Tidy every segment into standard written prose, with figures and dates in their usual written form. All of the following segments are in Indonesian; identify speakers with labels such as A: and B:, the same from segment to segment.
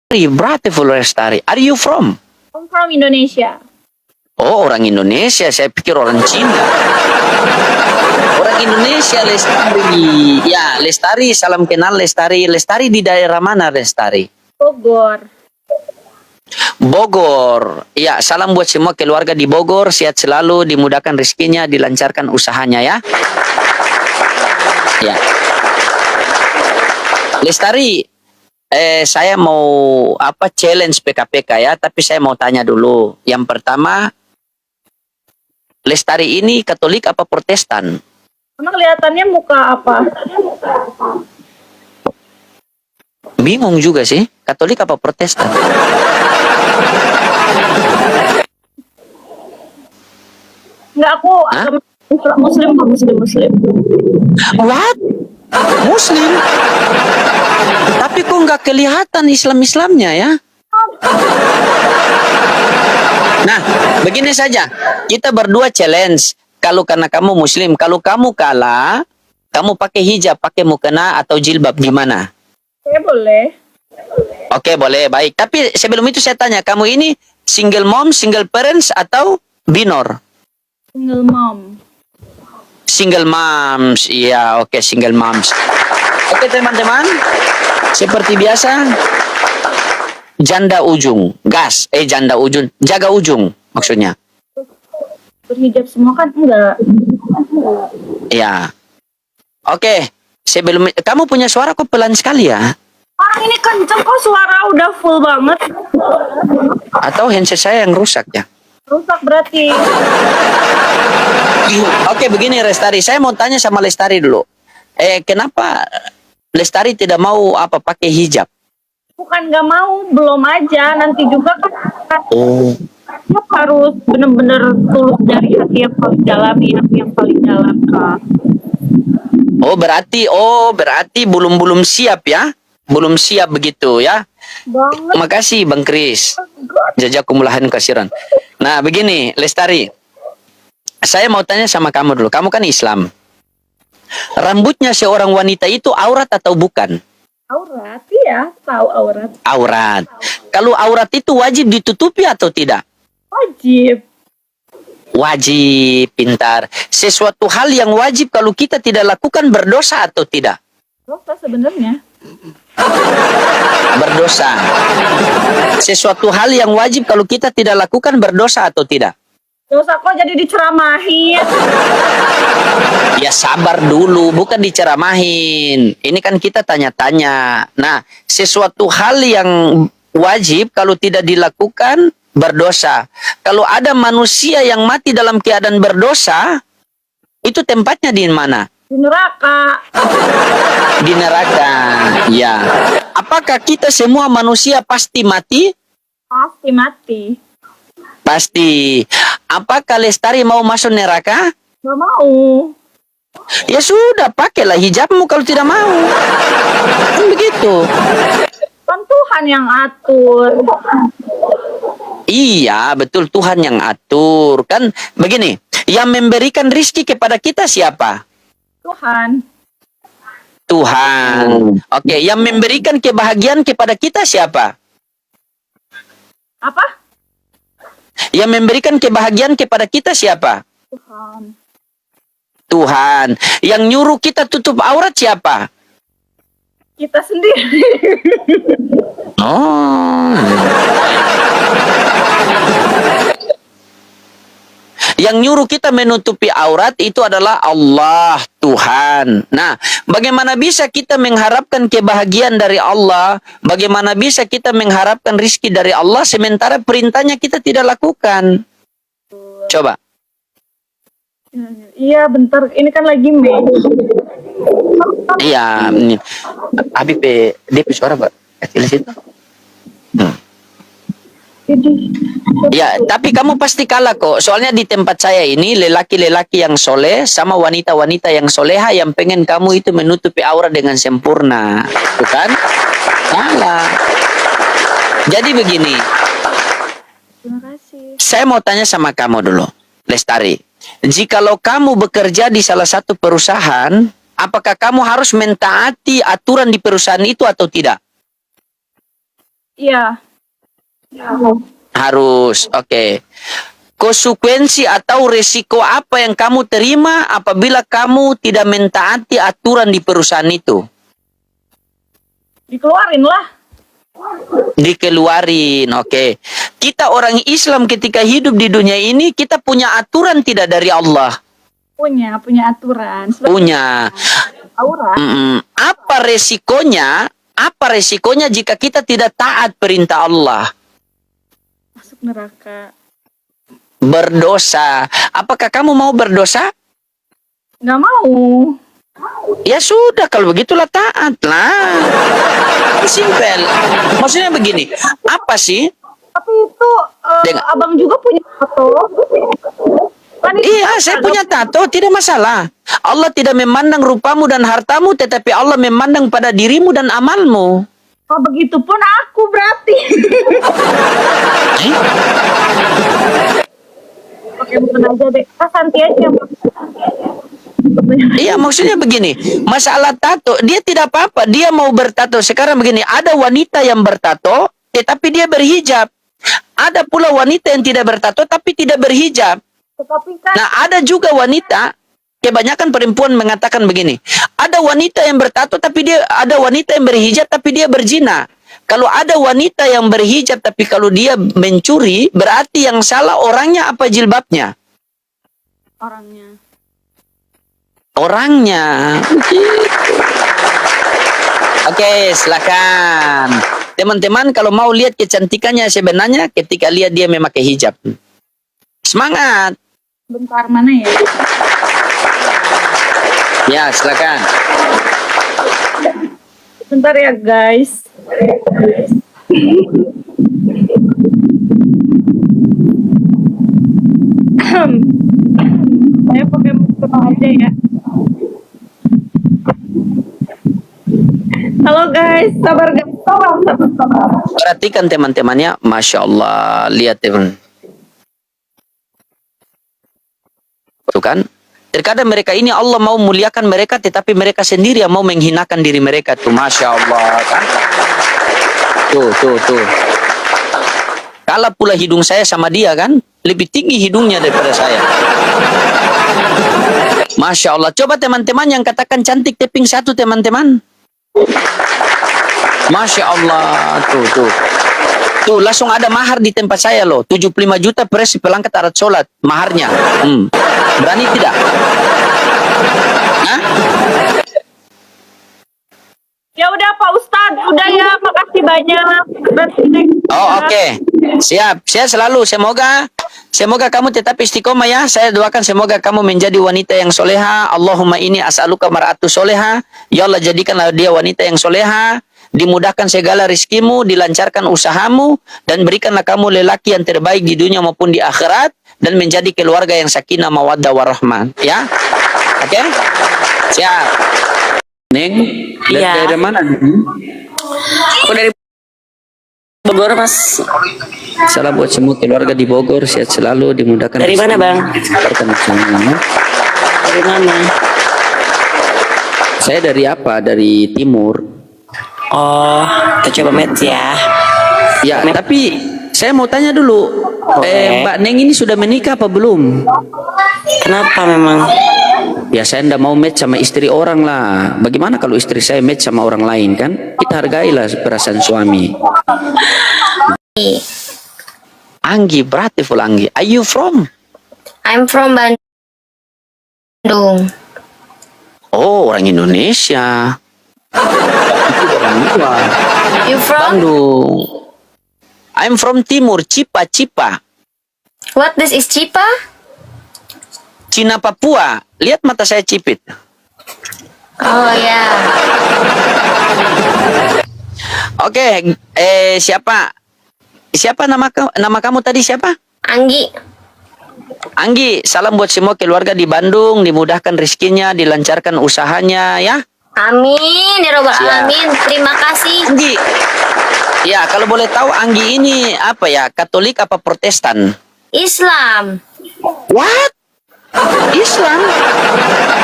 A: Beautiful Lestari. Are you from?
B: I'm from Indonesia.
A: Oh, orang Indonesia. Saya pikir orang Cina. Orang Indonesia, Lestari. Ya, Lestari. Salam kenal Lestari. Lestari di daerah mana, Lestari?
B: Bogor.
A: Bogor. Ya, salam buat semua keluarga di Bogor. Sehat selalu, dimudahkan rezekinya, dilancarkan usahanya ya. Ya. Lestari, saya mau challenge PKPK ya, tapi saya mau tanya dulu. Yang pertama, Lestari ini Katolik apa Protestan?
B: Emang kelihatannya muka apa?
A: Bingung juga sih, Katolik apa Protestan?
B: Enggak, aku agama Muslim kok, Muslim.
A: What? Muslim? Tapi kok nggak kelihatan Islamnya ya? Nah, begini saja. Kita berdua challenge. Kalau karena kamu Muslim, kalau kamu kalah, kamu pakai hijab, pakai mukena atau jilbab, gimana?
B: Oke, boleh.
A: Oke, boleh, baik. Tapi sebelum itu saya tanya, kamu ini single mom, single parents, atau binor?
B: Single mom.
A: Single moms, iya, oke, single moms. Oke, teman-teman, seperti biasa, janda ujung, janda ujung, jaga ujung, maksudnya.
B: Berhijab semua kan enggak?
A: Iya. Oke, sebelum kamu punya suara kok pelan sekali ya?
B: Orang ini kenceng kok, suara udah full banget.
A: Atau handset saya yang rusak ya?
B: Rusak berarti.
A: Oke, begini Lestari, saya mau tanya sama Lestari dulu. Kenapa Lestari tidak mau pakai hijab?
B: Bukan nggak mau, belum aja. Nanti juga kan
A: Oh.
B: harus benar-benar tulus dari hati yang paling dalam, hati yang paling dalam, Kak.
A: Oh, berarti belum siap ya? Belum siap begitu ya?
B: Banget.
A: Makasih Bang Kris. Jazakumulahan kasiran. Nah, begini Lestari. Saya mau tanya sama kamu dulu. Kamu kan Islam. Rambutnya seorang wanita itu aurat atau bukan?
B: Aurat, iya, tahu aurat.
A: Aurat. Kalau aurat itu wajib ditutupi atau tidak?
B: Wajib.
A: Wajib, pintar. Sesuatu hal yang wajib kalau kita tidak lakukan berdosa atau tidak?
B: Dosa sebenarnya.
A: Berdosa. Sesuatu hal yang wajib kalau kita tidak lakukan berdosa atau tidak?
B: Dosa kok jadi diceramahin.
A: Ya sabar dulu, bukan diceramahin. Ini kan kita tanya-tanya. Nah, sesuatu hal yang wajib kalau tidak dilakukan berdosa. Kalau ada manusia yang mati dalam keadaan berdosa, itu tempatnya di mana?
B: Di neraka.
A: Di neraka. Ya. Apakah kita semua manusia pasti mati?
B: Pasti mati.
A: Pasti. Apakah Lestari mau masuk neraka?
B: Gak mau.
A: Ya sudah, pakailah hijabmu kalau tidak mau. Kan begitu.
B: Kan Tuhan yang atur.
A: Iya, betul, Tuhan yang atur. Kan begini, yang memberikan rizki kepada kita siapa?
B: Tuhan.
A: Tuhan. Oke, yang memberikan kebahagiaan kepada kita siapa?
B: Apa?
A: Yang memberikan kebahagiaan kepada kita siapa?
B: Tuhan.
A: Tuhan. Yang nyuruh kita tutup aurat siapa?
B: Kita sendiri.
A: Oh. Yang nyuruh kita menutupi aurat itu adalah Allah, Tuhan. Nah, bagaimana bisa kita mengharapkan kebahagiaan dari Allah? Bagaimana bisa kita mengharapkan rizki dari Allah sementara perintahnya kita tidak lakukan? Coba.
B: Iya, bentar. Ini kan lagi Mei.
A: Iya. Habib, dia suara, Pak. Kecil situ. Ya, tapi kamu pasti kalah kok. Soalnya di tempat saya ini lelaki-lelaki yang soleh sama wanita-wanita yang soleha yang pengen kamu itu menutupi aurat dengan sempurna, bukan? Kalah. Jadi begini.
B: Terima kasih.
A: Saya mau tanya sama kamu dulu, Lestari. Jikalau kamu bekerja di salah satu perusahaan, apakah kamu harus mentaati aturan di perusahaan itu atau tidak?
B: Iya.
A: Harus. Oke. Konsekuensi atau resiko apa yang kamu terima apabila kamu tidak mentaati aturan di perusahaan itu?
B: Dikeluarin lah.
A: Dikeluarin. Oke. Kita orang Islam ketika hidup di dunia ini, kita punya aturan tidak dari Allah?
B: Punya aturan.
A: Punya.
B: Aura.
A: Apa resikonya? Apa resikonya jika kita tidak taat perintah Allah?
B: Masuk neraka.
A: Berdosa. Apakah kamu mau berdosa?
B: Nggak mau.
A: Ya sudah, kalau begitulah taat lah. Simpel. Maksudnya begini, apa sih?
B: Tapi itu abang juga punya tato. Kan
A: Iya, saya punya tato, tidak masalah. Allah tidak memandang rupamu dan hartamu, tetapi Allah memandang pada dirimu dan amalmu.
B: oh, begitupun aku berarti.
A: Eh?
B: Oke, bukan aja deh. Santi aja.
A: Iya, maksudnya begini, masalah tato, dia tidak apa-apa, dia mau bertato. Sekarang begini, ada wanita yang bertato, tetapi dia berhijab. Ada pula wanita yang tidak bertato, tapi tidak berhijab.
B: Tetapi kan
A: Nah, ada juga wanita, kebanyakan perempuan mengatakan begini, ada wanita yang bertato, tapi ada wanita yang berhijab, tapi dia berzina. Kalau ada wanita yang berhijab, tapi kalau dia mencuri, berarti yang salah orangnya apa jilbabnya?
B: orangnya.
A: Orangnya. Oke, silakan. Teman-teman, kalau mau lihat kecantikannya sebenarnya ketika lihat dia memakai hijab. Semangat.
B: Bentar, mana ya?
A: Ya, silakan.
B: Bentar ya, guys. Saya pakai masker aja ya. Halo guys, sabar guys, sabar.
A: Perhatikan teman-temannya, Masya Allah. Lihat teman. Tuh kan? Terkadang mereka ini Allah mau muliakan mereka, tetapi mereka sendiri yang mau menghinakan diri mereka. Tuh, Masya Allah. Kan? Tuh. Kalah pula hidung saya sama dia kan? Lebih tinggi hidungnya daripada saya. Masya Allah. Coba teman-teman yang katakan cantik teping satu teman-teman. Masya Allah. Tuh, langsung ada mahar di tempat saya loh. 75 juta per pelangkat arat sholat. Maharnya. Berani tidak? Hah?
B: Ya udah Pak Ustadz, udah ya, makasih banyak.
A: Oh, oke. Siap. Saya selalu semoga kamu tetap istiqomah ya. Saya doakan semoga kamu menjadi wanita yang soleha. Allahumma ini as'aluka mar'atu soleha. Ya Allah, jadikanlah dia wanita yang soleha. Dimudahkan segala rizkimu, dilancarkan usahamu, dan berikanlah kamu lelaki yang terbaik di dunia maupun di akhirat, dan menjadi keluarga yang sakinah mawaddah warahmah. Ya? Oke? Siap. Neng,
C: Iya.
A: dari mana?
C: Aku dari Bogor, Mas.
A: Salam buat semua keluarga di Bogor, sehat selalu, dimudahkan.
C: Dari mana, Bang?
A: Semuanya.
C: Dari mana?
A: Saya dari apa? Dari timur.
C: Oh, kita coba match ya.
A: Ya, tapi saya mau tanya dulu.
C: Oke.
A: Mbak Neng ini sudah menikah apa belum?
C: Kenapa memang?
A: Ya, saya ndak mau match sama istri orang lah. Bagaimana kalau istri saya match sama orang lain kan? Kita hargailah perasaan suami. Anggi, beautiful Anggi. Are you from?
D: I'm from Bandung.
A: Oh, orang Indonesia. Itu orang luar.
D: You from?
A: Bandung. I'm from Timur, Cipa.
D: What this is Cipa?
A: Cina Papua. Lihat mata saya cipit.
D: Oh ya.
A: Oke, siapa? Siapa nama kamu tadi siapa?
D: Anggi.
A: Anggi, salam buat semua keluarga di Bandung, dimudahkan rezekinya, dilancarkan usahanya ya.
D: Amin ya robbal
A: Siap.
D: alamin. Terima kasih.
A: Anggi. Ya, kalau boleh tahu Anggi ini apa ya? Katolik apa Protestan?
D: Islam.
A: What? Islam?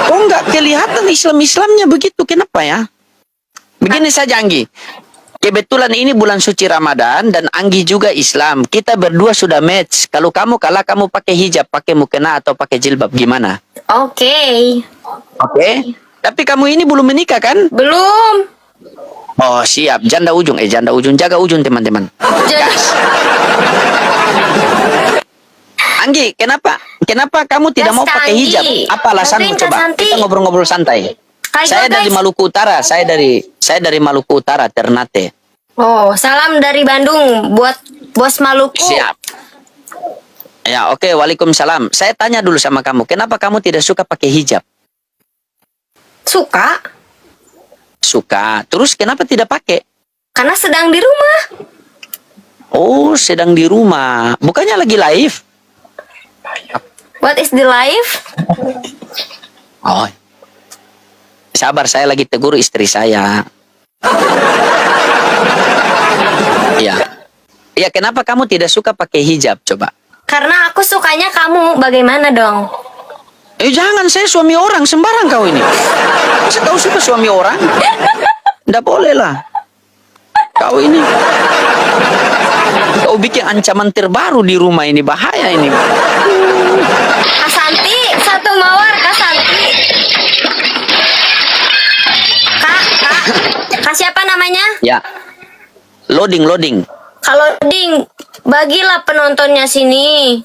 A: Kok nggak kelihatan Islamnya begitu? Kenapa ya? Begini saja Anggi. Kebetulan ini bulan suci Ramadan dan Anggi juga Islam. Kita berdua sudah match. Kalau kamu kalah, kamu pakai hijab, pakai mukena atau pakai jilbab, gimana?
D: Oke.
A: Oke. Tapi kamu ini belum menikah kan?
D: Belum.
A: Oh siap. Janda ujung. Janda ujung. Jaga ujung teman-teman.
D: Jadi,
A: Anggi, kenapa kamu tidak
D: Yes,
A: mau
D: Kak
A: pakai
D: Anggi.
A: hijab? Apa alasanmu?
D: Bantuin, Kak
A: Coba
D: Santi.
A: kita ngobrol-ngobrol santai.
D: Hai,
A: Saya
D: guys.
A: dari Maluku Utara. Saya dari Maluku Utara, Ternate.
D: oh, salam dari Bandung buat Bos Maluku.
A: Siap. Ya, oke. Waalaikumsalam. Saya tanya dulu sama kamu. Kenapa kamu tidak suka pakai hijab?
D: Suka?
A: Suka. Terus kenapa tidak pakai?
D: Karena sedang di rumah.
A: Oh, sedang di rumah. Bukannya lagi live?
D: What is the life?
A: Oh. Sabar, saya lagi tegur istri saya. Iya. Iya, kenapa kamu tidak suka pakai hijab? Coba.
D: Karena aku sukanya kamu. Bagaimana dong?
A: Jangan, saya suami orang. Sembarang kau ini. Masa kau suka suami orang? Nggak boleh lah. Kau ini. Kau bikin ancaman terbaru di rumah ini. Bahaya ini.
D: Kak Santi, satu mawar Kak Santi. Kak siapa namanya?
A: Ya. Loading.
D: Kalau Ding, bagilah penontonnya sini.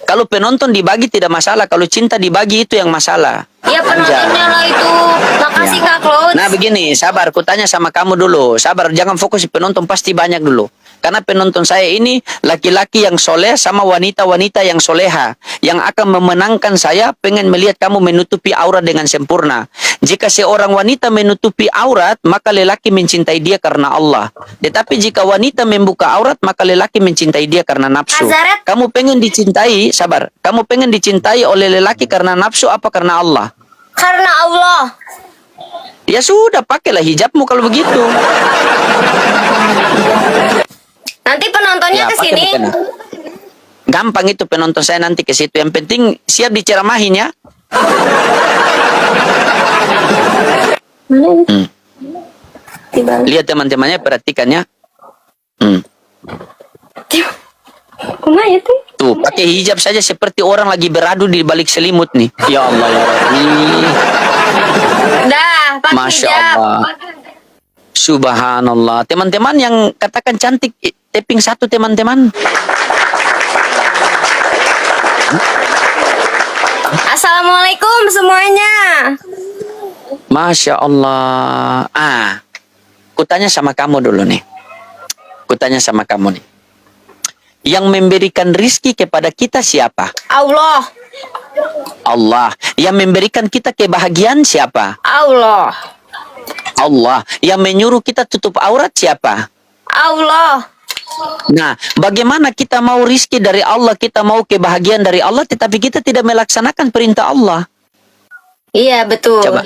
A: Kalau penonton dibagi tidak masalah. Kalau cinta dibagi itu yang masalah.
D: Ya penontonnya lah itu. Makasih Kak Claude.
A: Nah begini, sabar. Ku tanya sama kamu dulu. Sabar, jangan fokus di penonton. Pasti banyak dulu. Karena penonton saya ini laki-laki yang soleh sama wanita-wanita yang soleha. Yang akan memenangkan saya pengen melihat kamu menutupi aurat dengan sempurna. Jika seorang wanita menutupi aurat, maka lelaki mencintai dia karena Allah. Tetapi jika wanita membuka aurat, maka lelaki mencintai dia karena nafsu.
D: Azaret.
A: Kamu pengen dicintai, sabar. Kamu pengen dicintai oleh lelaki karena nafsu apa karena Allah?
D: Karena Allah.
A: Ya sudah, pakailah hijabmu kalau begitu.
D: Nanti penontonnya ke
A: pakai
D: sini.
A: mukena. Gampang itu penonton saya nanti ke situ. Yang penting siap diceramahin ya.
D: Mana ini?
A: Lihat teman-temannya, perhatikannya.
D: Kemana itu?
A: Tuh, pakai hijab saja seperti orang lagi beradu di balik selimut nih. Ya Allah ya Rabbi.
D: Dah, pakai
A: Masya
D: hijab.
A: Allah. Subhanallah. Teman-teman yang katakan cantik, tapping satu teman-teman.
D: Assalamualaikum semuanya.
A: Masya Allah. Kutanya sama kamu dulu nih. Kutanya sama kamu nih. Yang memberikan rizki kepada kita siapa?
D: Allah.
A: Allah. Yang memberikan kita kebahagiaan siapa?
D: Allah.
A: Allah. Yang menyuruh kita tutup aurat siapa?
D: Allah.
A: Nah, bagaimana kita mau rizki dari Allah, kita mau kebahagiaan dari Allah, tetapi kita tidak melaksanakan perintah Allah?
D: Iya, betul.
A: Coba.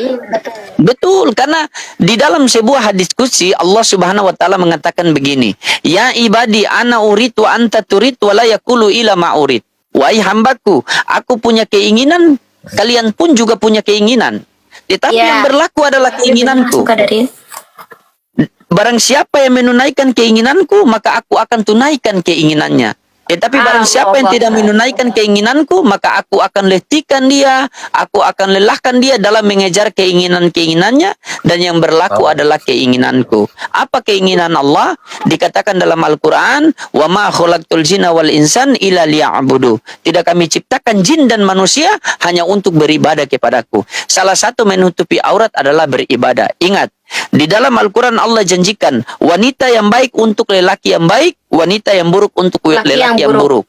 A: Betul, karena di dalam sebuah hadis qudsi Allah Subhanahu wa taala mengatakan begini, "Ya ibadi ana urid wa anta turid wa la yaqulu ila ma urid." Wahai hambaku, aku punya keinginan, kalian pun juga punya keinginan. Tetapi
D: Ya.
A: yang berlaku adalah keinginanku.
D: Suka dari
A: Barang siapa yang menunaikan keinginanku, maka aku akan tunaikan keinginannya. Tetapi barang siapa yang tidak menunaikan keinginanku, maka aku akan letihkan dia, aku akan lelahkan dia dalam mengejar keinginan-keinginannya, dan yang berlaku adalah keinginanku. Apa keinginan Allah? Dikatakan dalam Al-Quran, wa ma khalaqtul jinna wal insan illa liya'budu. Tidak kami ciptakan jin dan manusia hanya untuk beribadah kepadaku. Salah satu menutupi aurat adalah beribadah. Ingat, di dalam Al-Quran Allah janjikan wanita yang baik untuk lelaki yang baik, wanita yang buruk untuk lelaki yang buruk.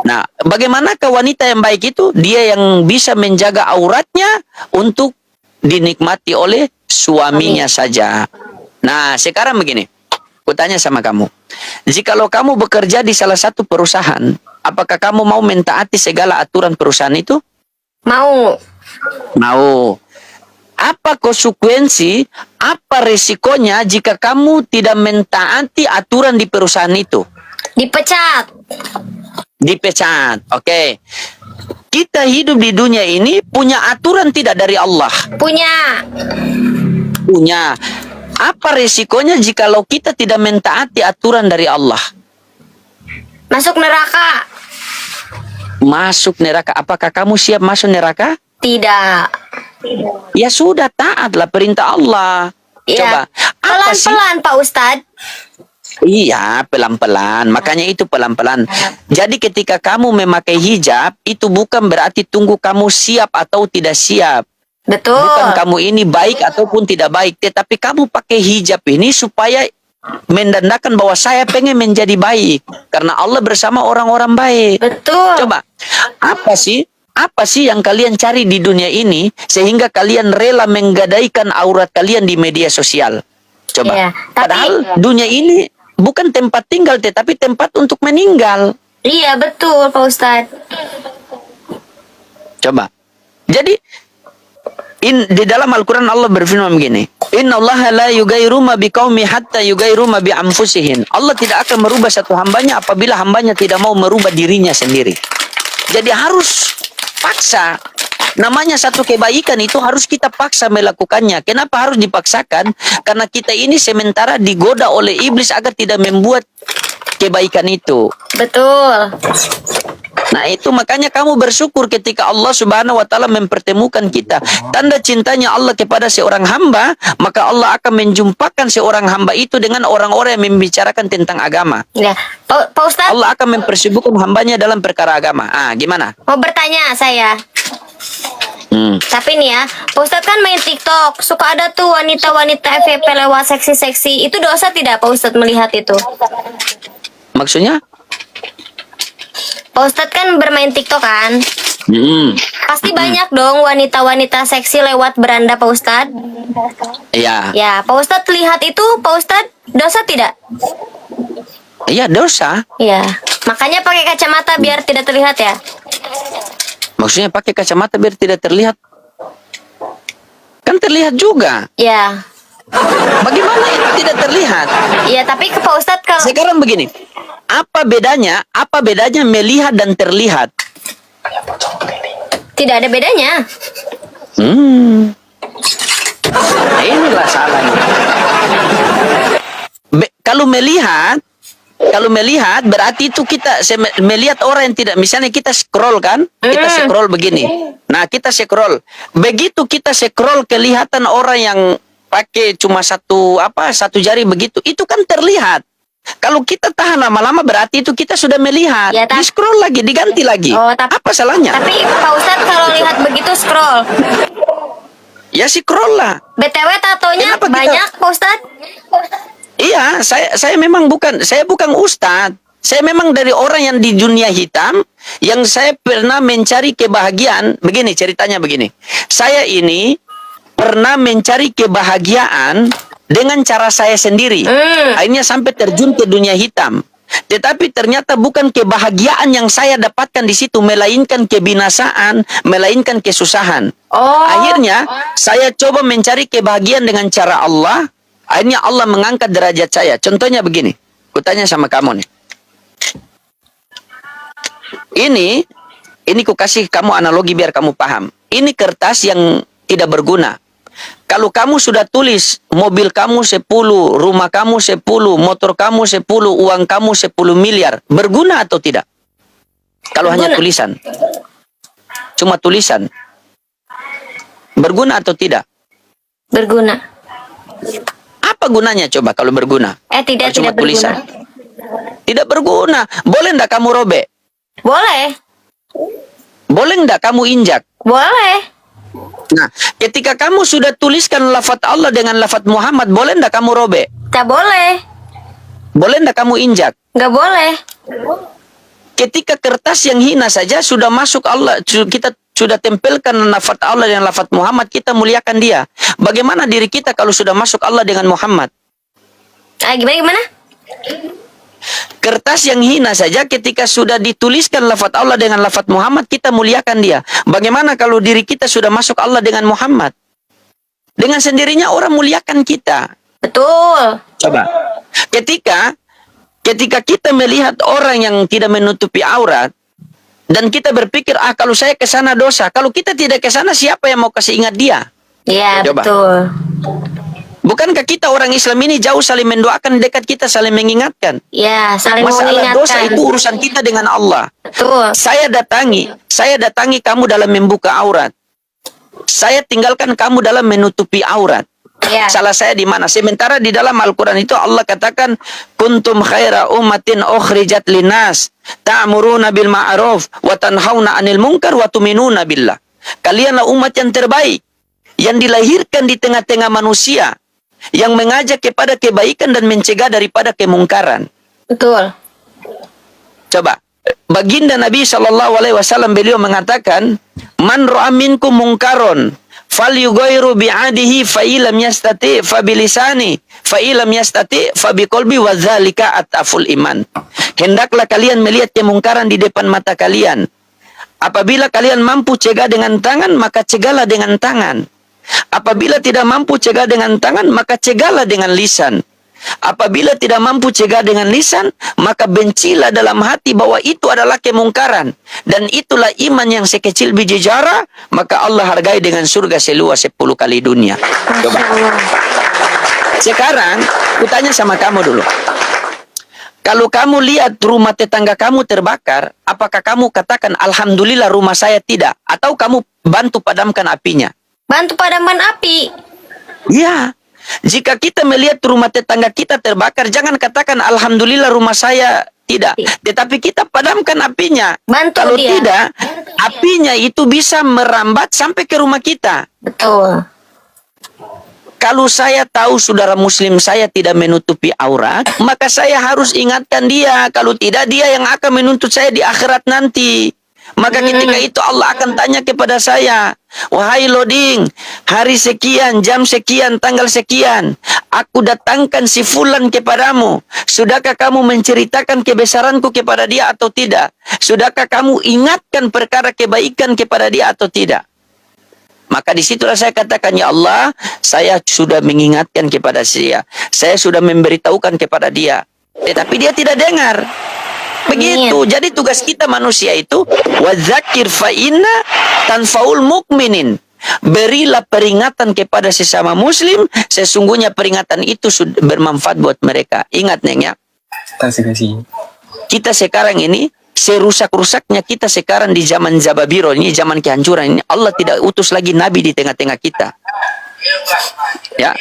A: Nah, bagaimanakah wanita yang baik itu? Dia yang bisa menjaga auratnya untuk dinikmati oleh suaminya saja. Nah, sekarang begini. Kutanya sama kamu. Jikalau kamu bekerja di salah satu perusahaan, apakah kamu mau mentaati segala aturan perusahaan itu?
D: Mau.
A: Mau. Apa konsekuensi, apa resikonya jika kamu tidak mentaati aturan di perusahaan itu?
D: Dipecat.
A: Dipecat. Oke. Kita hidup di dunia ini punya aturan tidak dari Allah?
D: Punya.
A: Punya. Apa resikonya jikalau kita tidak mentaati aturan dari Allah?
D: Masuk neraka.
A: Masuk neraka. Apakah kamu siap masuk neraka?
D: Tidak.
A: Ya sudah, taatlah perintah Allah.
D: Ya.
A: Coba. Apa sih?
D: Pelan-pelan Pak Ustadz.
A: Iya, pelan-pelan. Makanya itu pelan-pelan. Jadi ketika kamu memakai hijab, itu bukan berarti tunggu kamu siap atau tidak siap.
D: Betul.
A: Bukan kamu ini baik ataupun tidak baik. Tetapi kamu pakai hijab ini supaya mendandakan bahwa saya pengen menjadi baik. Karena Allah bersama orang-orang baik.
D: Betul.
A: Coba, apa sih yang kalian cari di dunia ini sehingga kalian rela menggadaikan aurat kalian di media sosial? Coba.
D: Iya,
A: Padahal dunia ini bukan tempat tinggal, tetapi tempat untuk meninggal.
D: Iya, betul Pak Ustadz.
A: Coba. Jadi di dalam Al-Quran Allah berfirman begini, Inna Allah la yugairu ma biqaumi hatta yugairu ma bi anfusihim. Allah tidak akan merubah satu hambanya apabila hambanya tidak mau merubah dirinya sendiri. Jadi harus paksa. Namanya satu kebaikan itu harus kita paksa melakukannya. Kenapa harus dipaksakan? Karena kita ini sementara digoda oleh iblis agar tidak membuat kebaikan itu.
D: Betul.
A: Nah itu makanya kamu bersyukur ketika Allah Subhanahu wa ta'ala mempertemukan kita. Tanda cintanya Allah kepada seorang hamba, maka Allah akan menjumpakan seorang hamba itu dengan orang-orang yang membicarakan tentang agama.
D: Ya, Pak Ustadz.
A: Allah akan mempersibukkan hambanya dalam perkara agama. Gimana?
D: Mau bertanya saya. Tapi nih ya, Pak Ustadz kan main TikTok, suka ada tuh wanita-wanita FVP lewat seksi-seksi. Itu dosa tidak Pak Ustadz melihat itu?
A: Maksudnya?
D: Pak Ustadz kan bermain TikTok kan? Pasti banyak dong wanita-wanita seksi lewat beranda Pak Ustadz.
A: Iya.
D: Ya, Pak Ustadz lihat itu, Pak Ustadz dosa tidak?
A: Iya dosa.
D: Ya, makanya pakai kacamata biar tidak terlihat ya.
A: Maksudnya pakai kacamata biar tidak terlihat. Kan terlihat juga.
D: Ya.
A: Bagaimana itu tidak terlihat?
D: Ya, tapi ke Pak Ustadz kalau
A: Sekarang begini. Apa bedanya melihat dan terlihat?
D: tidak ada bedanya.
A: Nah, inilah salahnya. Kalau melihat berarti itu kita melihat orang yang tidak, misalnya kita scroll kan, kita scroll begini. Nah, kita scroll. Begitu kita scroll kelihatan orang yang pakai cuma satu jari begitu, itu kan terlihat. Kalau kita tahan lama-lama berarti itu kita sudah melihat.
D: Ya,
A: Di scroll lagi, diganti lagi.
D: Oh,
A: Apa salahnya?
D: Tapi Pak Ustadz kalau lihat begitu scroll.
A: Ya scroll lah.
D: BTW tatonya
A: Kenapa kita-
D: banyak Pak Ustadz?
A: Iya, saya memang bukan ustadz. Saya memang dari orang yang di dunia hitam, yang saya pernah mencari kebahagiaan. Begini ceritanya begini. Saya ini pernah mencari kebahagiaan dengan cara saya sendiri. Akhirnya sampai terjun ke dunia hitam. Tetapi ternyata bukan kebahagiaan yang saya dapatkan di situ, melainkan kebinasaan, melainkan kesusahan. Akhirnya saya coba mencari kebahagiaan dengan cara Allah. Akhirnya Allah mengangkat derajat saya. Contohnya begini. Kutanya sama kamu nih. Ini ku kasih kamu analogi biar kamu paham. Ini kertas yang tidak berguna. Kalau kamu sudah tulis mobil kamu 10, rumah kamu 10, motor kamu 10, uang kamu 10 miliar, berguna atau tidak? Kalau hanya tulisan. Cuma tulisan. Berguna atau tidak?
D: Berguna.
A: Apa gunanya coba kalau berguna?
D: Tidak
A: Kalau cuma
D: berguna.
A: tulisan. Tidak berguna. Boleh enggak kamu robek?
D: Boleh.
A: Boleh enggak kamu injak?
D: Boleh.
A: Nah, ketika kamu sudah tuliskan lafaz Allah dengan lafaz Muhammad, boleh enggak kamu robek?
D: Tak boleh.
A: Boleh enggak kamu injak?
D: Nggak boleh.
A: Ketika kertas yang hina saja sudah masuk Allah, kita sudah tempelkan lafaz Allah dengan lafaz Muhammad, kita muliakan dia. Bagaimana diri kita kalau sudah masuk Allah dengan Muhammad?
D: Gimana?
A: Kertas yang hina saja ketika sudah dituliskan lafaz Allah dengan lafaz Muhammad, kita muliakan dia. Bagaimana kalau diri kita sudah masuk Allah dengan Muhammad? Dengan sendirinya orang muliakan kita.
D: Betul.
A: Coba. Ketika kita melihat orang yang tidak menutupi aurat, dan kita berpikir, kalau saya ke sana dosa. Kalau kita tidak ke sana, siapa yang mau kasih ingat dia?
D: Iya,
A: Coba.
D: betul.
A: Bukankah kita orang Islam ini jauh saling mendoakan, dekat kita saling mengingatkan?
D: Ya, saling
A: Masalah dosa
D: mengingatkan.
A: itu urusan kita dengan Allah.
D: Betul.
A: Saya datangi kamu dalam membuka aurat. Saya tinggalkan kamu dalam menutupi aurat.
D: Ya.
A: Salah saya di mana? Sementara di dalam Al-Quran itu Allah katakan, kuntum khaira ummatin ukhrijat linas, ta'muruna bil ma'ruf wa tanhauna 'anil munkar wa tu'minuna billah. Kalianlah umat yang terbaik, yang dilahirkan di tengah-tengah manusia, yang mengajak kepada kebaikan dan mencegah daripada kemungkaran.
D: Betul.
A: Coba, baginda Nabi SAW beliau mengatakan, man ra'a minkum mungkaron falyughayyiru bi'adihi fa illam yastati fa bilisani fa illam yastati fa biqalbi wa dzalika ataful iman. Hendaklah kalian melihat kemungkaran di depan mata kalian. Apabila kalian mampu cegah dengan tangan, maka cegahlah dengan tangan. Apabila tidak mampu cegah dengan tangan, maka cegahlah dengan lisan. Apabila tidak mampu cegah dengan lisan, maka bencilah dalam hati bahwa itu adalah kemungkaran. Dan itulah iman yang sekecil biji jara, maka Allah hargai dengan surga seluas 10 kali dunia. Coba. Sekarang, kutanya sama kamu dulu. Kalau kamu lihat rumah tetangga kamu terbakar, apakah kamu katakan, Alhamdulillah rumah saya tidak? Atau kamu bantu padamkan apinya?
D: Bantu padamkan api.
A: Ya, jika kita melihat rumah tetangga kita terbakar, jangan katakan Alhamdulillah rumah saya tidak. Tetapi kita padamkan apinya.
D: Bantu
A: Kalau
D: dia.
A: tidak, apinya itu bisa merambat sampai ke rumah kita.
D: Betul.
A: Kalau saya tahu saudara muslim saya tidak menutupi aurat, maka saya harus ingatkan dia. Kalau tidak, dia yang akan menuntut saya di akhirat nanti. Maka ketika itu Allah akan tanya kepada saya, wahai Loding, hari sekian, jam sekian, tanggal sekian, aku datangkan si fulan kepadamu. Sudahkah kamu menceritakan kebesaranku kepada dia atau tidak? Sudahkah kamu ingatkan perkara kebaikan kepada dia atau tidak? Maka disitulah saya katakan, ya Allah, saya sudah mengingatkan kepada dia. Saya sudah memberitahukan kepada dia. Tetapi dia tidak dengar. Begitu.
D: Amin.
A: Jadi tugas kita manusia itu, wadzakir fa inna tanfaul mukminin. Berilah peringatan kepada sesama muslim, sesungguhnya peringatan itu bermanfaat buat mereka. Ingat, Neng, ya. Kita sekarang ini, serusak-rusaknya kita sekarang di zaman Zababiro ini, zaman kehancuran ini, Allah tidak utus lagi nabi di tengah-tengah kita. Ya.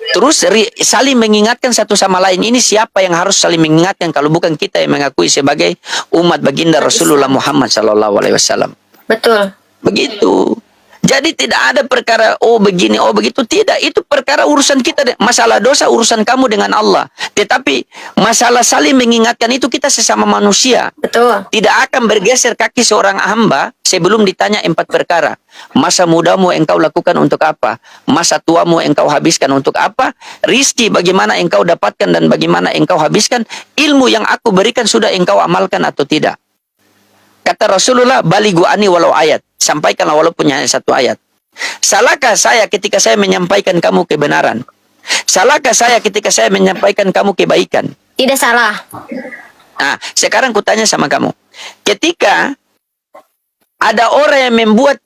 A: Terus saling mengingatkan satu sama lain. Ini siapa yang harus saling mengingatkan kalau bukan kita yang mengakui sebagai umat baginda Rasulullah Muhammad SAW.
D: Betul.
A: Begitu. Jadi tidak ada perkara oh begini, oh begitu. Tidak, itu perkara urusan kita. Masalah dosa urusan kamu dengan Allah. Tetapi masalah saling mengingatkan itu kita sesama manusia.
D: Betul.
A: Tidak akan bergeser kaki seorang hamba sebelum ditanya 4 perkara. Masa mudamu engkau lakukan untuk apa? Masa tuamu engkau habiskan untuk apa? Rizki bagaimana engkau dapatkan dan bagaimana engkau habiskan? Ilmu yang aku berikan sudah engkau amalkan atau tidak? Kata Rasulullah, baligu ani walau ayat. Sampaikanlah walaupun hanya 1 ayat. Salahkah saya ketika saya menyampaikan kamu kebenaran? Salahkah saya ketika saya menyampaikan kamu kebaikan?
D: Tidak salah.
A: Nah, sekarang kutanya sama kamu. Ketika ada orang yang membuat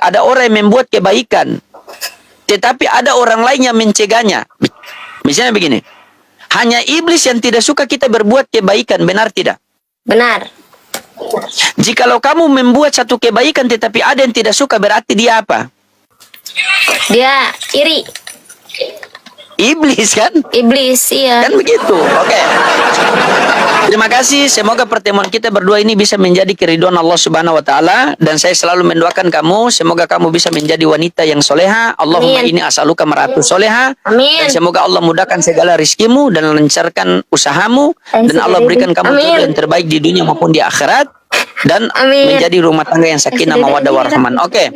A: ada orang yang membuat kebaikan, tetapi ada orang lain yang mencegahnya. Misalnya begini, hanya iblis yang tidak suka kita berbuat kebaikan, benar tidak?
D: Benar.
A: Jikalau kamu membuat satu kebaikan tetapi ada yang tidak suka, berarti dia apa?
D: Dia iri.
A: Iblis kan?
D: Iblis, iya.
A: Kan begitu. Oke. Terima kasih. Semoga pertemuan kita berdua ini bisa menjadi keridhaan Allah Subhanahu wa taala, dan saya selalu mendoakan kamu semoga kamu bisa menjadi wanita yang soleha. Allahumma
D: Amin.
A: inni as'aluka mar'atu soleha.
D: Amin.
A: Dan semoga Allah mudahkan segala rizkimu dan lancarkan usahamu, dan Allah berikan kamu
D: Amin.
A: jodoh yang terbaik di dunia maupun di akhirat, dan
D: Amin.
A: menjadi rumah tangga yang sakinah mawaddah warahman. Oke.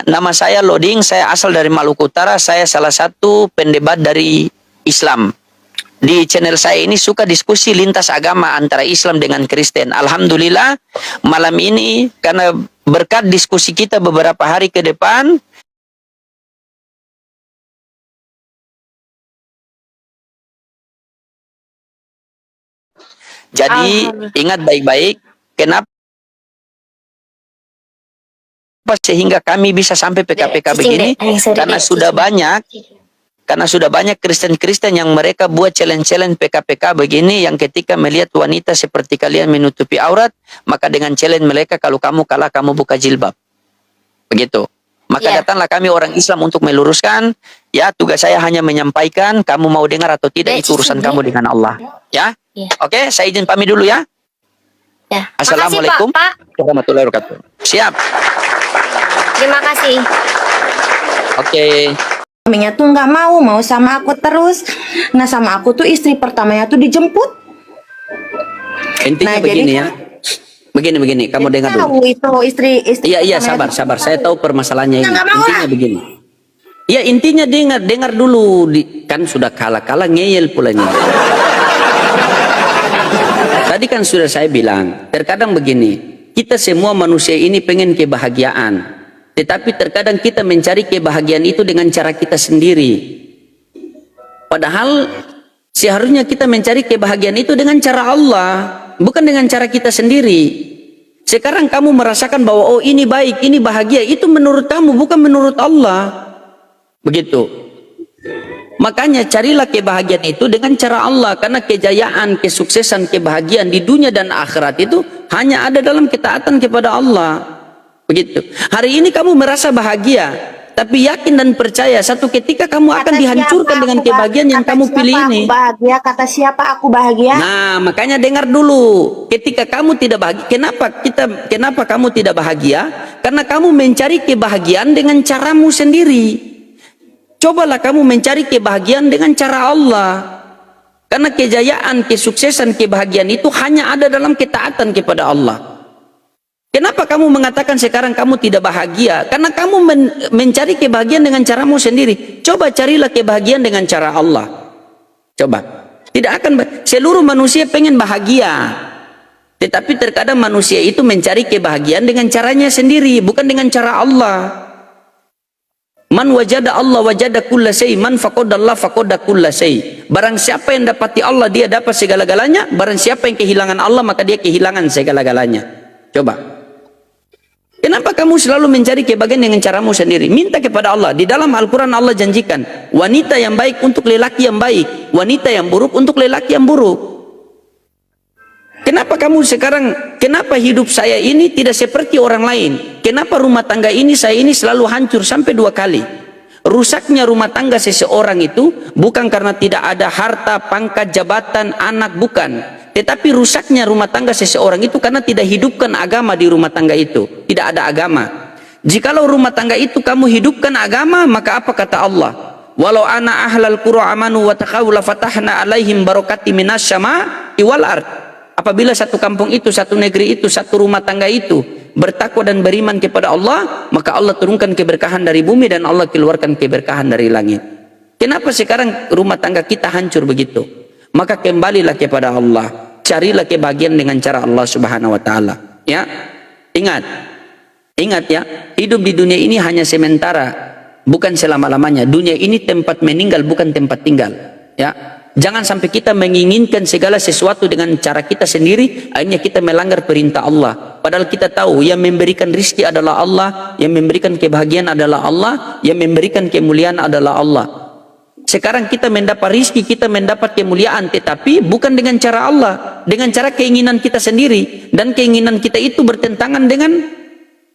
A: Nama saya Loding, saya asal dari Maluku Utara, saya salah satu pendebat dari Islam. Di channel saya ini suka diskusi lintas agama antara Islam dengan Kristen. Alhamdulillah, malam ini karena berkat diskusi kita beberapa hari ke depan, jadi ingat baik-baik, kenapa sehingga kami bisa sampai PKPK begini, karena sudah banyak Karena sudah banyak Kristen-Kristen yang mereka buat challenge-challenge PKPK begini, yang ketika melihat wanita seperti kalian menutupi aurat, maka dengan challenge mereka, kalau kamu kalah, kamu buka jilbab. Begitu. Maka datanglah kami orang Islam untuk meluruskan. Ya, tugas saya hanya menyampaikan, kamu mau dengar atau tidak, itu urusan kamu dengan Allah. Ya. Oke, saya izin pamit dulu ya.
D: Ya.
A: Assalamualaikum warahmatullahi wabarakatuh. Siap.
D: Terima kasih.
A: Oke.
E: Suaminya tuh nggak mau sama aku terus. Nah, sama aku tuh istri pertamanya tuh dijemput.
A: Intinya
E: Nah,
A: begini
E: jadi-
A: ya. Begini, kamu dengar dulu.
E: Tahu itu istri
A: Iya,
E: pertamanya
A: sabar.
E: tuh-
A: Saya tahu permasalahannya ini.
E: Nggak mau
A: Intinya begini. Ya, intinya dengar dulu. Kan sudah kalah ngeyel pula ini. Tadi kan sudah saya bilang, terkadang begini, kita semua manusia ini pengen kebahagiaan. Tetapi terkadang kita mencari kebahagiaan itu dengan cara kita sendiri. Padahal seharusnya kita mencari kebahagiaan itu dengan cara Allah, bukan dengan cara kita sendiri. Sekarang kamu merasakan bahwa oh ini baik, ini bahagia, itu menurut kamu, bukan menurut Allah. Begitu. Makanya carilah kebahagiaan itu dengan cara Allah, karena kejayaan, kesuksesan, kebahagiaan di dunia dan akhirat itu hanya ada dalam ketaatan kepada Allah. Begitu. Hari ini kamu merasa bahagia, tapi yakin dan percaya satu ketika kamu akan dihancurkan dengan kebahagiaan yang kamu pilih ini.
E: Kata siapa aku bahagia?
A: Nah, makanya dengar dulu. Ketika kamu tidak bahagia, kenapa kamu tidak bahagia? Karena kamu mencari kebahagiaan dengan caramu sendiri. Cobalah kamu mencari kebahagiaan dengan cara Allah. Karena kejayaan, kesuksesan, kebahagiaan itu hanya ada dalam ketaatan kepada Allah. Kenapa kamu mengatakan sekarang kamu tidak bahagia? Karena kamu mencari kebahagiaan dengan caramu sendiri. Coba carilah kebahagiaan dengan cara Allah. Coba. Tidak akan, seluruh manusia pengen bahagia. Tetapi terkadang manusia itu mencari kebahagiaan dengan caranya sendiri, bukan dengan cara Allah. Man wajada Allah wajada kulla syai, man faqadallah faqada kulla syai. Barang siapa yang dapati Allah, dia dapat segala-galanya. Barang siapa yang kehilangan Allah, maka dia kehilangan segala-galanya. Coba. Kenapa kamu selalu mencari kebahagiaan dengan caramu sendiri? Minta kepada Allah. Di dalam Al-Quran Allah janjikan, wanita yang baik untuk lelaki yang baik, wanita yang buruk untuk lelaki yang buruk. Kenapa kamu sekarang, kenapa hidup saya ini tidak seperti orang lain? Kenapa rumah tangga ini, saya ini selalu hancur sampai 2 kali? Rusaknya rumah tangga seseorang itu bukan karena tidak ada harta, pangkat, jabatan, anak, bukan. Tetapi rusaknya rumah tangga seseorang itu karena tidak hidupkan agama di rumah tangga itu. Tidak ada agama. Jikalau rumah tangga itu kamu hidupkan agama, maka apa kata Allah? Walau ana ahlal qura amanu wa taqaw la fatahna alaihim barakati minas syama'i wal ard. Apabila satu kampung itu, satu negeri itu, satu rumah tangga itu bertakwa dan beriman kepada Allah, maka Allah turunkan keberkahan dari bumi dan Allah keluarkan keberkahan dari langit. Kenapa sekarang rumah tangga kita hancur begitu? Maka kembalilah kepada Allah, carilah kebahagiaan dengan cara Allah Subhanahu wa taala. Ya. Ingat ya, hidup di dunia ini hanya sementara, bukan selama-lamanya. Dunia ini tempat meninggal, bukan tempat tinggal. Ya. Jangan sampai kita menginginkan segala sesuatu dengan cara kita sendiri, akhirnya kita melanggar perintah Allah. Padahal kita tahu yang memberikan rizki adalah Allah, yang memberikan kebahagiaan adalah Allah, yang memberikan kemuliaan adalah Allah. Sekarang kita mendapat rizki, kita mendapat kemuliaan, tetapi bukan dengan cara Allah, dengan cara keinginan kita sendiri. Dan keinginan kita itu bertentangan dengan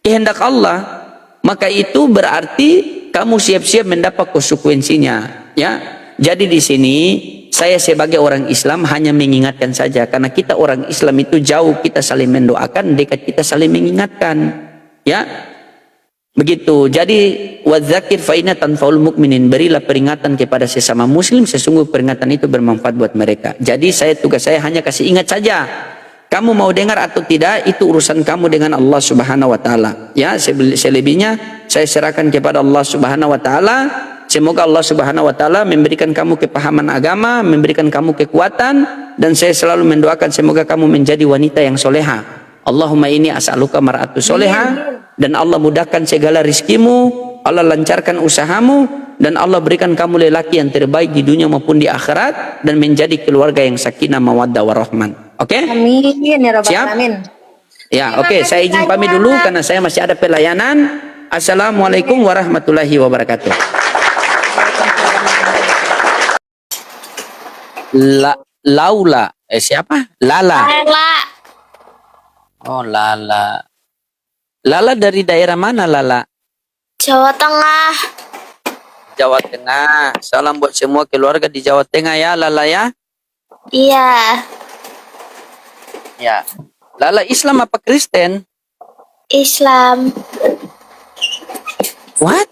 A: kehendak Allah. Maka itu berarti kamu siap-siap mendapat konsekuensinya. Ya, jadi di sini saya sebagai orang Islam hanya mengingatkan saja, karena kita orang Islam itu jauh kita saling mendoakan, dekat kita saling mengingatkan. Ya. Begitu. Jadi wadzakir fa inna tanfaul mukminin, berilah peringatan kepada sesama muslim, sesungguh peringatan itu bermanfaat buat mereka. Jadi tugas saya hanya kasih ingat saja. Kamu mau dengar atau tidak itu urusan kamu dengan Allah Subhanahu wa taala. Ya, selebihnya saya serahkan kepada Allah Subhanahu wa taala. Semoga Allah Subhanahu wa taala memberikan kamu kepahaman agama, memberikan kamu kekuatan, dan saya selalu mendoakan semoga kamu menjadi wanita yang soleha. Allahumma inni as'aluka mar'atu soleha, dan Allah mudahkan segala rizkimu, Allah lancarkan usahamu, dan Allah berikan kamu lelaki yang terbaik di dunia maupun di akhirat, dan menjadi keluarga yang sakinah mawaddah warahman. Oke?
E: Amin ya rabbal
A: Siap?
E: alamin.
A: Ya, oke. Saya izin pamit dulu karena saya masih ada pelayanan. Assalamualaikum warahmatullahi wabarakatuh. Laula. Siapa? Lala.
D: Lela.
A: Oh, Lala. Lala dari daerah mana, Lala?
D: Jawa Tengah.
A: Jawa Tengah. Salam buat semua keluarga di Jawa Tengah ya, Lala ya.
D: Iya.
A: Ya. Lala Islam apa Kristen?
D: Islam.
A: What?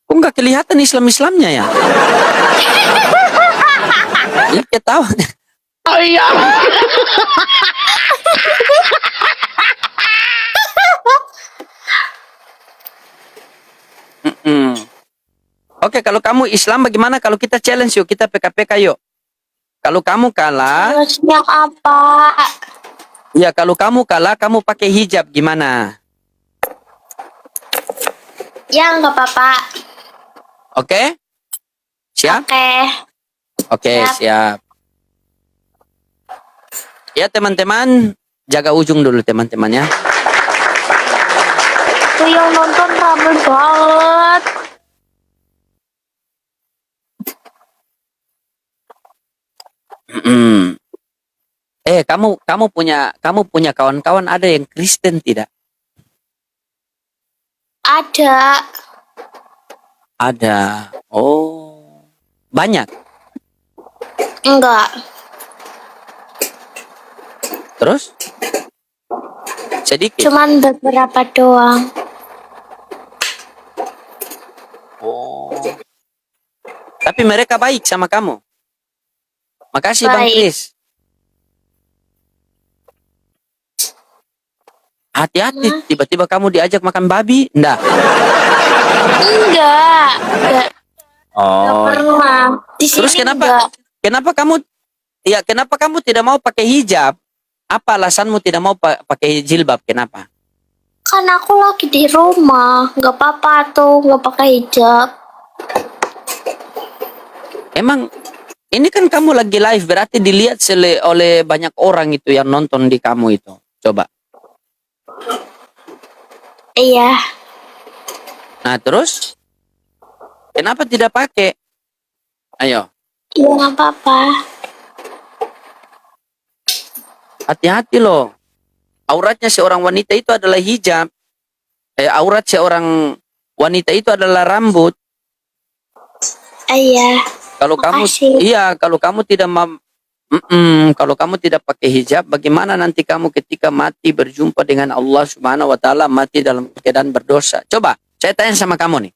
A: Kok nggak kelihatan Islamnya ya? Ini ketawa. Mm-mm. Oke, kalau kamu Islam bagaimana kalau kita challenge yuk, kita PKPK yuk. Kalau kamu kalah,
D: Harusnya apa?
A: ya kalau kamu kalah, kamu pakai hijab gimana?
D: Ya nggak apa-apa.
A: Oke? Siap?
D: Oke.
A: Oke, siap. Ya teman-teman, jaga ujung dulu teman-teman ya.
D: Tuh yang nonton rame banget.
A: Mm-mm. Kamu punya kawan-kawan ada yang Kristen tidak?
D: Ada.
A: Ada. Oh, banyak.
D: Enggak.
A: Terus? Sedikit.
D: Cuman beberapa doang.
A: Oh. Tapi mereka baik sama kamu. Makasih Bang
D: Baik.
A: Kris. Hati-hati, tiba-tiba kamu diajak makan babi, enggak?
D: Enggak. Enggak
A: Oh.
D: pernah. Di sini
A: Terus kenapa?
D: enggak.
A: Kenapa kamu tidak mau pakai hijab? Apa alasanmu tidak mau pakai jilbab? Kenapa?
D: Kan aku lagi di rumah. Enggak apa-apa tuh. Enggak pakai hijab.
A: Emang ini kan kamu lagi live, berarti dilihat oleh banyak orang itu yang nonton di kamu itu. Coba.
D: Iya.
A: Nah terus? Kenapa tidak pakai? Ayo.
D: Iya nggak apa-apa.
A: Hati-hati loh. Auratnya seorang wanita itu adalah hijab. Aurat seorang wanita itu adalah rambut.
D: Iya.
A: Kalau kamu,
D: Makasih.
A: iya, kalau kamu tidak kalau kamu tidak pakai hijab, bagaimana nanti kamu ketika mati berjumpa dengan Allah Subhanahu wa taala mati dalam keadaan berdosa? Coba, saya tanya sama kamu nih.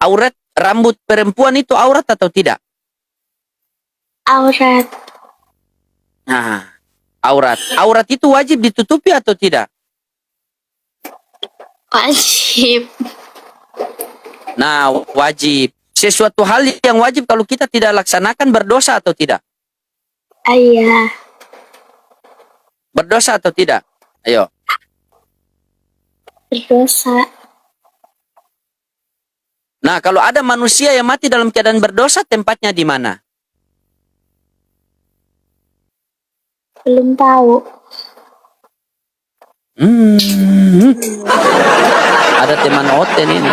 A: Aurat rambut perempuan itu aurat atau tidak?
D: Aurat.
A: Nah, aurat. Aurat itu wajib ditutupi atau tidak?
D: Wajib.
A: Nah, wajib. Sesuatu hal yang wajib kalau kita tidak laksanakan berdosa atau tidak?
D: Iya.
A: Berdosa atau tidak? Ayo.
D: Berdosa.
A: Nah, kalau ada manusia yang mati dalam keadaan berdosa, tempatnya di mana?
D: Belum tahu.
A: Ada teman Oten ini.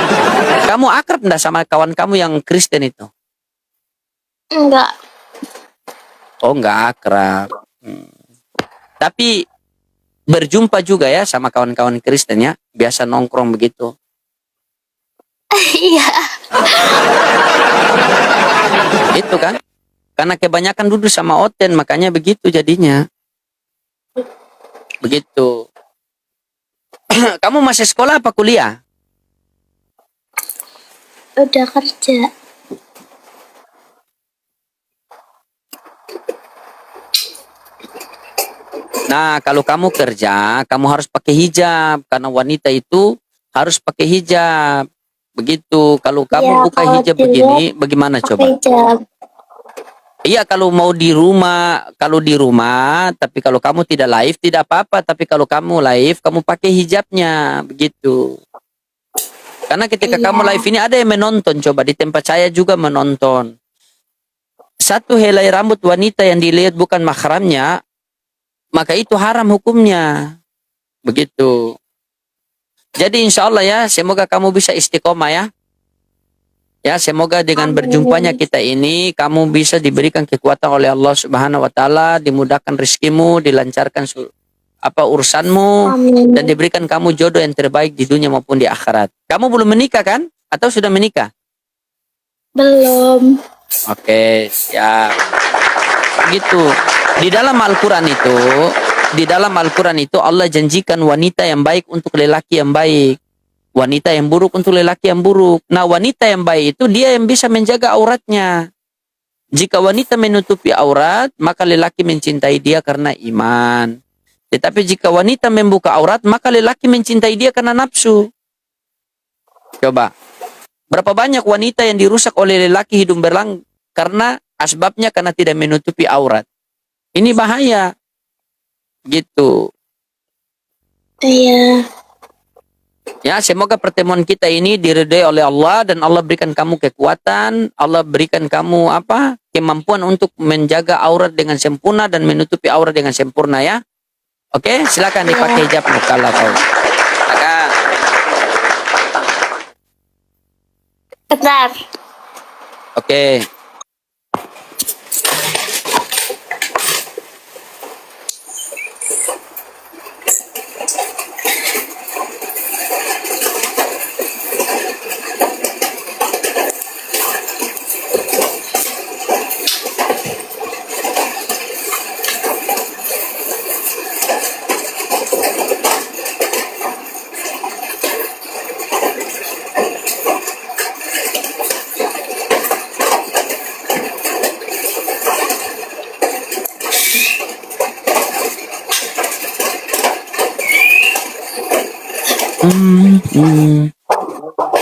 A: Kamu akrab enggak sama kawan kamu yang Kristen itu?
D: Enggak.
A: Oh, enggak akrab. Tapi berjumpa juga ya sama kawan-kawan Kristen ya. Biasa nongkrong begitu.
D: Iya.
A: Itu kan? Karena kebanyakan duduk sama Oten, makanya begitu jadinya. Begitu. Kamu masih sekolah apa kuliah?
D: Udah kerja.
A: Nah, kalau kamu kerja, kamu harus pakai hijab. Karena wanita itu harus pakai hijab. Begitu. Kalau kamu
D: Ya,
A: buka
D: kalau
A: hijab
D: dilihat,
A: begini, bagaimana
D: Pakai
A: coba?
D: hijab.
A: Iya, kalau mau di rumah, tapi kalau kamu tidak live, tidak apa-apa. Tapi kalau kamu live, kamu pakai hijabnya. Begitu. Karena ketika
D: Iya.
A: kamu live ini ada yang menonton. Coba di tempat saya juga menonton. Satu helai rambut wanita yang dilihat bukan mahramnya, maka itu haram hukumnya. Begitu. Jadi insya Allah ya, semoga kamu bisa istiqomah ya. Ya, semoga dengan berjumpanya kita ini kamu bisa diberikan kekuatan oleh Allah Subhanahu wa taala, dimudahkan rezekimu, dilancarkan urusanmu dan diberikan kamu jodoh yang terbaik di dunia maupun di akhirat. Kamu belum menikah kan? Atau sudah menikah?
D: Belum.
A: Oke, siap. Gitu. Di dalam Al-Qur'an itu Allah janjikan wanita yang baik untuk lelaki yang baik. Wanita yang buruk untuk lelaki yang buruk. Nah, wanita yang baik itu dia yang bisa menjaga auratnya. Jika wanita menutupi aurat, maka lelaki mencintai dia karena iman. Tetapi jika wanita membuka aurat, maka lelaki mencintai dia karena nafsu. Coba. Berapa banyak wanita yang dirusak oleh lelaki hidung belang karena asbabnya karena tidak menutupi aurat. Ini bahaya. Gitu.
D: Iya.
A: Ya, semoga pertemuan kita ini diridhai oleh Allah dan Allah berikan kamu kekuatan, Allah berikan kamu kemampuan untuk menjaga aurat dengan sempurna dan menutupi aurat dengan sempurna ya. Oke, silakan dipakai hijab kalau kau. Silakan.
D: Bentar.
A: Oke.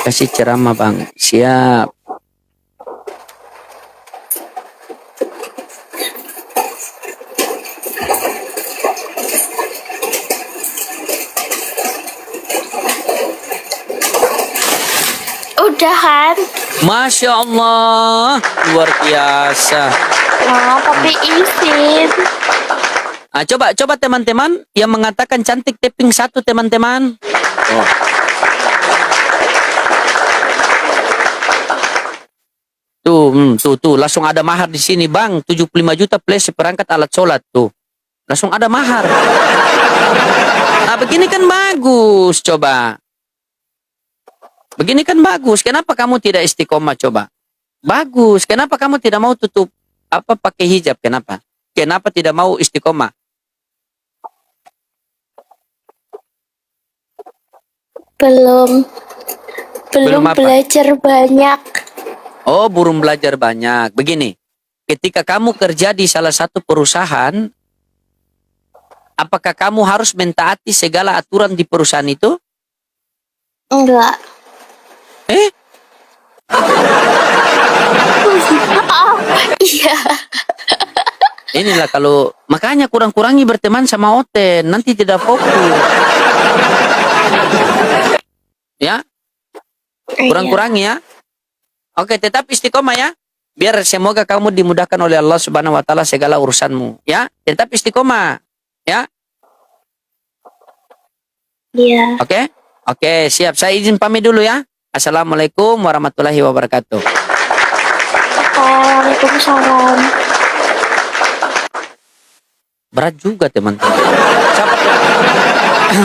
A: Kasih ceramah bang. Siap.
D: Udah kan?
A: Masya Allah, luar biasa.
D: Nah, tapi izin.
A: Coba teman-teman yang mengatakan cantik tapping satu teman-teman. Oh. Tuh, langsung ada mahar di sini bang, 75 juta plus seperangkat alat sholat tuh, langsung ada mahar. Nah begini kan bagus, coba. Begini kan bagus. Kenapa kamu tidak istiqomah coba? Bagus. Kenapa kamu tidak mau tutup pakai hijab? Kenapa? Kenapa tidak mau istiqomah?
D: Belum
A: apa?
D: belajar banyak.
A: Oh, belum belajar banyak. Begini, ketika kamu kerja di salah satu perusahaan, apakah kamu harus mentaati segala aturan di perusahaan itu?
D: Enggak. Iya.
A: Inilah kalau makanya kurang-kurangi berteman sama Oten, nanti tidak fokus. Ya, kurang-kurangi ya. Oke, tetap istiqomah ya. Biar semoga kamu dimudahkan oleh Allah Subhanahu wa taala segala urusanmu, ya. Tetap istiqomah, ya.
D: Iya.
A: Oke? Oke, siap. Saya izin pamit dulu ya. Assalamualaikum warahmatullahi wabarakatuh.
D: Waalaikumsalam.
A: Berat juga teman-teman. Siapa